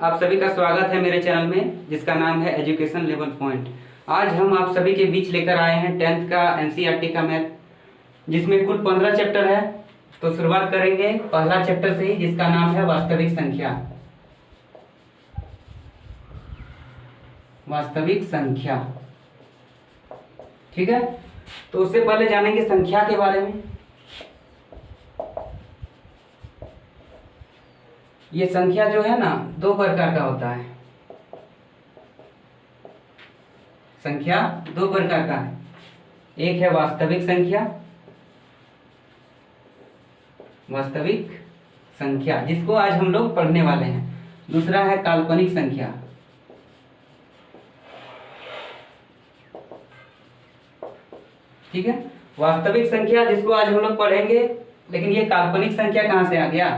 आप सभी का स्वागत है मेरे चैनल में जिसका नाम है एजुकेशन लेवल पॉइंट। आज हम आप सभी के बीच लेकर आए हैं 10th का एनसीईआरटी का मैथ, जिसमें कुल 15 चैप्टर है। तो शुरुआत करेंगे पहला चैप्टर से ही, जिसका नाम है वास्तविक संख्या। वास्तविक संख्या, ठीक है। तो उससे पहले जानेंगे संख्या के बारे में। ये संख्या जो है ना, दो प्रकार का होता है। संख्या दो प्रकार का है। एक है वास्तविक संख्या, वास्तविक संख्या जिसको आज हम लोग पढ़ने वाले हैं। दूसरा है काल्पनिक संख्या। ठीक है, वास्तविक संख्या जिसको आज हम लोग पढ़ेंगे, लेकिन ये काल्पनिक संख्या कहां से आ गया?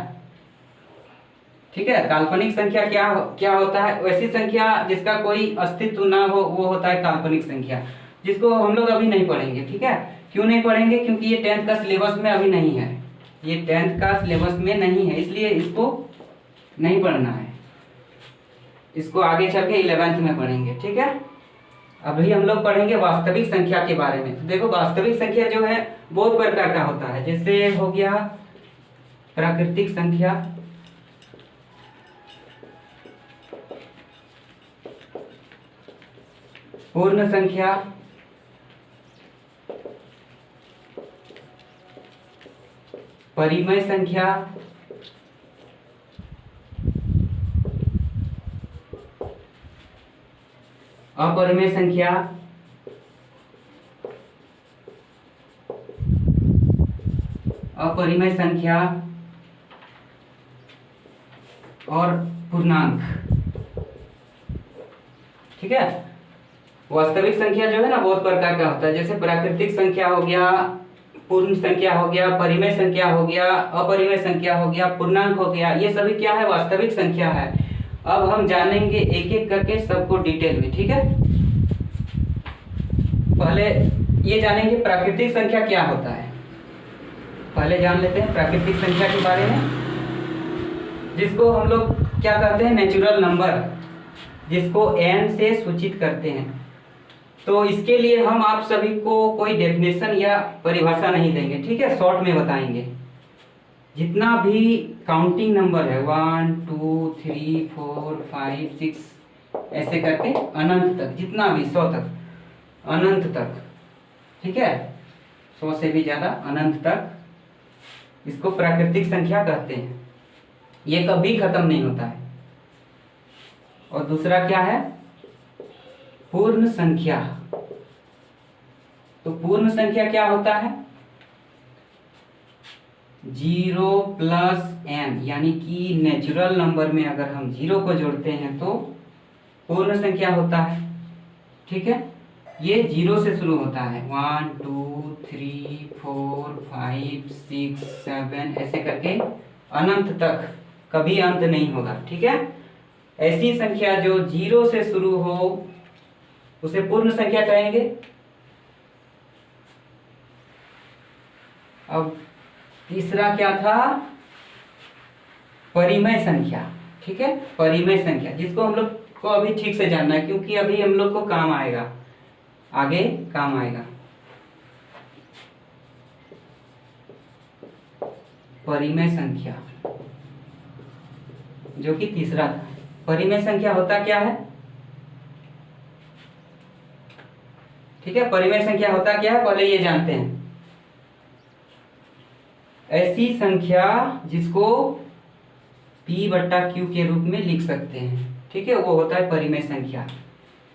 ठीक है, काल्पनिक संख्या क्या होता है? वैसी संख्या जिसका कोई अस्तित्व ना हो, वो होता है काल्पनिक संख्या, जिसको हम लोग अभी नहीं पढ़ेंगे। ठीक है, क्यों नहीं पढ़ेंगे? क्योंकि ये 10th का सिलेबस में अभी नहीं है। ये 10th का सिलेबस में नहीं है, इसलिए इसको नहीं पढ़ना है। इसको आगे चल के 11th में पढ़ेंगे। ठीक है, अभी हम लोग पढ़ेंगे वास्तविक संख्या के बारे में। तो देखो, वास्तविक संख्या जो है बहुत प्रकार का होता है। जैसे हो गया प्राकृतिक संख्या, पूर्ण संख्या, परिमेय संख्या, अपरिमेय संख्या, अपरिमेय संख्या और पूर्णांक। ठीक है, वास्तविक संख्या जो है ना बहुत प्रकार का होता है। जैसे प्राकृतिक संख्या हो गया, पूर्ण संख्या हो गया, परिमेय संख्या हो गया, अपरिमेय संख्या हो गया, पूर्णांक हो गया। ये सभी क्या है? वास्तविक संख्या है। अब हम जानेंगे एक एक करके सबको डिटेल में। ठीक है, पहले ये जानेंगे प्राकृतिक संख्या क्या होता है। पहले जान लेते हैं प्राकृतिक संख्या के बारे में, जिसको हम लोग क्या कहते हैं? नेचुरल नंबर, जिसको n से सूचित करते हैं। तो इसके लिए हम आप सभी को कोई डेफिनेशन या परिभाषा नहीं देंगे। ठीक है, शॉर्ट में बताएंगे। जितना भी काउंटिंग नंबर है 1 2 3 4 5 6 ऐसे करके अनंत तक, जितना भी 100 तक, अनंत तक। ठीक है, 100 से भी ज्यादा, अनंत तक, इसको प्राकृतिक संख्या कहते हैं। ये कभी खत्म नहीं होता है। और दूसरा क्या है? पूर्ण संख्या। तो पूर्ण संख्या क्या होता है? 0 प्लस n, यानी कि नेचुरल नंबर में अगर हम 0 को जोड़ते हैं तो पूर्ण संख्या होता है। ठीक है, ये 0 से शुरू होता है। 1 2 3 4 5 6 7 ऐसे करके अनंत तक, कभी अंत नहीं होगा। ठीक है, ऐसी संख्या जो 0 से शुरू हो उसे पूर्ण संख्या कहेंगे। अब तीसरा क्या था? परिमेय संख्या। ठीक है, परिमेय संख्या जिसको हम लोग को अभी ठीक से जानना है, क्योंकि अभी हम लोग को काम आएगा, आगे काम आएगा। परिमेय संख्या जो कि तीसरा था। परिमेय संख्या होता क्या है? ठीक है, परिमेय संख्या होता क्या है पहले ये जानते हैं। ऐसी संख्या जिसको p बट्टा q के रूप में लिख सकते हैं। ठीक है, वो होता है परिमेय संख्या।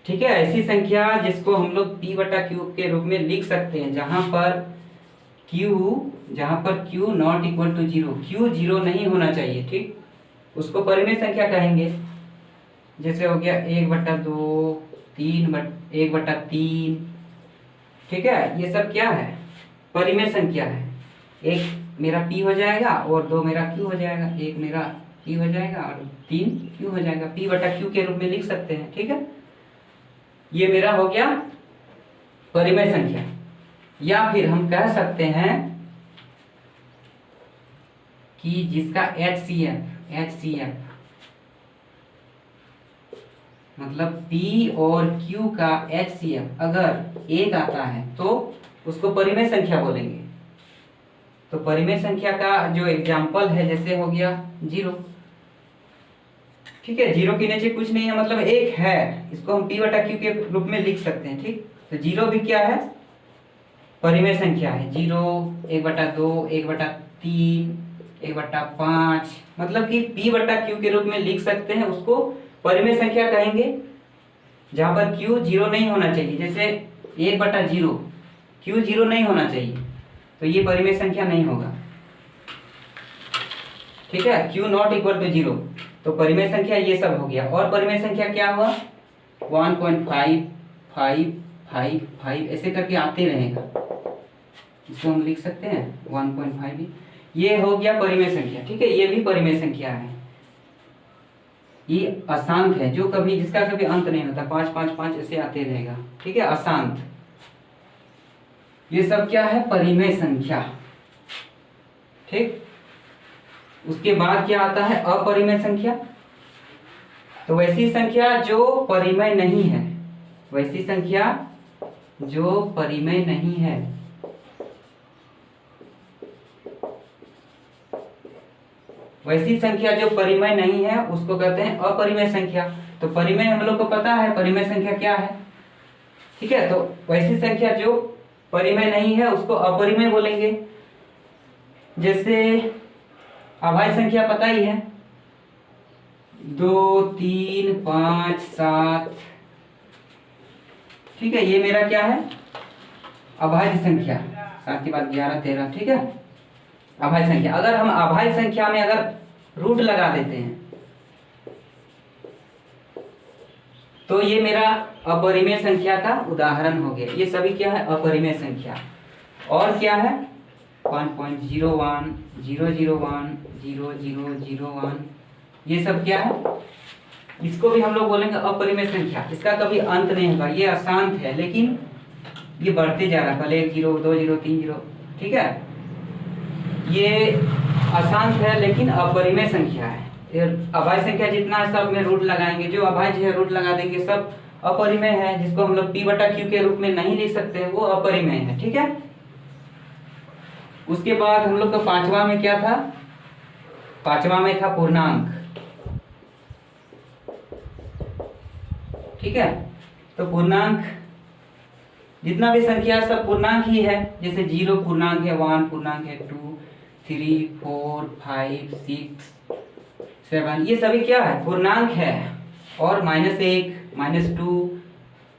ठीक है, ऐसी संख्या जिसको हम लोग p बट्टा q के रूप में लिख सकते हैं, जहां पर q not equal to 0, q 0 नहीं होना चाहिए। ठीक, उसको परिमेय संख्या कहेंगे। जैसे हो गया 1/2, 1/3। ठीक है, ये सब क्या है? परिमेय संख्या है। एक मेरा p हो जाएगा और 2 मेरा q हो जाएगा, एक मेरा p हो जाएगा और 3 q हो जाएगा। p बटा q के रूप में लिख सकते हैं। ठीक है, ये मेरा हो गया परिमेय संख्या। या फिर हम कह सकते हैं कि जिसका HCF मतलब P और Q का HCF अगर 1 आता है तो उसको परिमेय संख्या बोलेंगे। तो परिमेय संख्या का जो एग्जाम्पल है जैसे हो गया 0, ठीक है। 0 के नीचे कुछ नहीं है, मतलब 1 है, इसको हम P बटा Q के रूप में लिख सकते हैं, ठीक। तो 0 भी क्या है, परिमेय संख्या है। 0, 1/2, 1/3, 1/5, मतलब कि P बटा Q के रूप में लिख सकते हैं, उसको परिमेय संख्या कहेंगे। जहां पर Q 0 नहीं होना चाहिए, जैसे 1/0, Q 0 नहीं होना चाहिए, तो ये परिमेय संख्या नहीं होगा, ठीक है। Q नॉट इक्वल टू 0, तो परिमेय संख्या ये सब हो गया। और परिमेय संख्या क्या हुआ, 1.5, 5, 5, 5 ऐसे करके आते रहेगा, इसको हम लिख सकते हैं 1.5 भी। ये हो गया परिमेय संख्या, ठीक है। ये भी परिमेय संख्या है, ये अशांत है, जो कभी जिसका कभी अंत नहीं होता, 5, 5, 5 ऐसे आते रहेगा, ठीक है, अशांत। ये सब क्या है, परिमेय संख्या, ठीक। उसके बाद क्या आता है, अपरिमेय संख्या। तो वैसी संख्या जो परिमेय नहीं है, वैसी संख्या जो परिमेय नहीं है, वैसी संख्या जो परिमेय नहीं है उसको कहते हैं अपरिमेय संख्या। तो परिमेय हम लोग को पता है परिमेय संख्या क्या है, ठीक है। तो वैसी संख्या जो परिमेय नहीं है उसको अपरिमेय बोलेंगे। जैसे अभाज्य संख्या पता ही है, 2, 3, 5, 7, ठीक है। ये मेरा क्या है, अभाज्य संख्या। 7 के बाद 11, 13, ठीक है, अभाज्य संख्या। अगर हम अभाज्य संख्या में अगर रूट लगा देते हैं तो ये मेरा अपरिमेय संख्या का उदाहरण हो गया। ये सभी क्या है, अपरिमेय संख्या। और क्या है, 1.01, 001, 0001, ये सब क्या है, इसको भी हम लोग बोलेंगे अपरिमेय संख्या। इसका कभी अंत नहीं होगा, ये अशांत है लेकिन ये बढ़ते जा रहा है, पहले 1 0, 2 0, 3 0, ठीक है। ये अशांत है लेकिन अपरिमेय संख्या है। अभाज्य संख्या जितना है सब में रूट लगाएंगे, जो अभाज्य है रूट लगा देंगे, सब अपरिमेय है, जिसको हम लोग P बटा Q के रूप में नहीं लिख सकते, वो अपरिमेय है, ठीक है। उसके बाद हम लोग का पांचवा में क्या था, पांचवा में था पूर्णांक, ठीक है। तो पूर्णांक जितना भी संख्या है सब पूर्णांक ही है। जैसे 0 पूर्णांक है, 1 पूर्णांक है, 2, 3, 4, 5, 6, 7, ये सभी क्या है, पूर्णांक है। और -1, -2,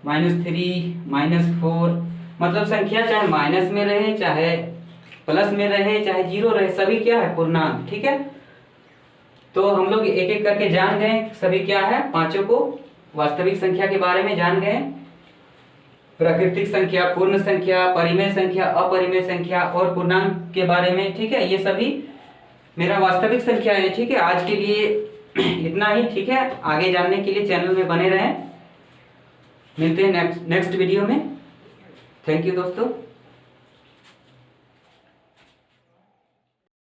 -3, -4, मतलब संख्या चाहे माइनस में रहे, चाहे प्लस में रहे, चाहे 0 रहे, सभी क्या है, पूर्णांक, ठीक है। तो हम लोग एक एक करके जान गए सभी क्या है, पांचों को वास्तविक संख्या के बारे में जान गए। प्राकृतिक संख्या, पूर्ण संख्या, परिमेय संख्या, अपरिमेय संख्या और पूर्णांक के बारे में, ठीक है। ये सभी मेरा वास्तविक संख्या है, ठीक है। आज के लिए इतना ही, ठीक है। आगे जानने के लिए चैनल में बने रहें। मिलते हैं नेक्स्ट वीडियो में। थैंक यू दोस्तों।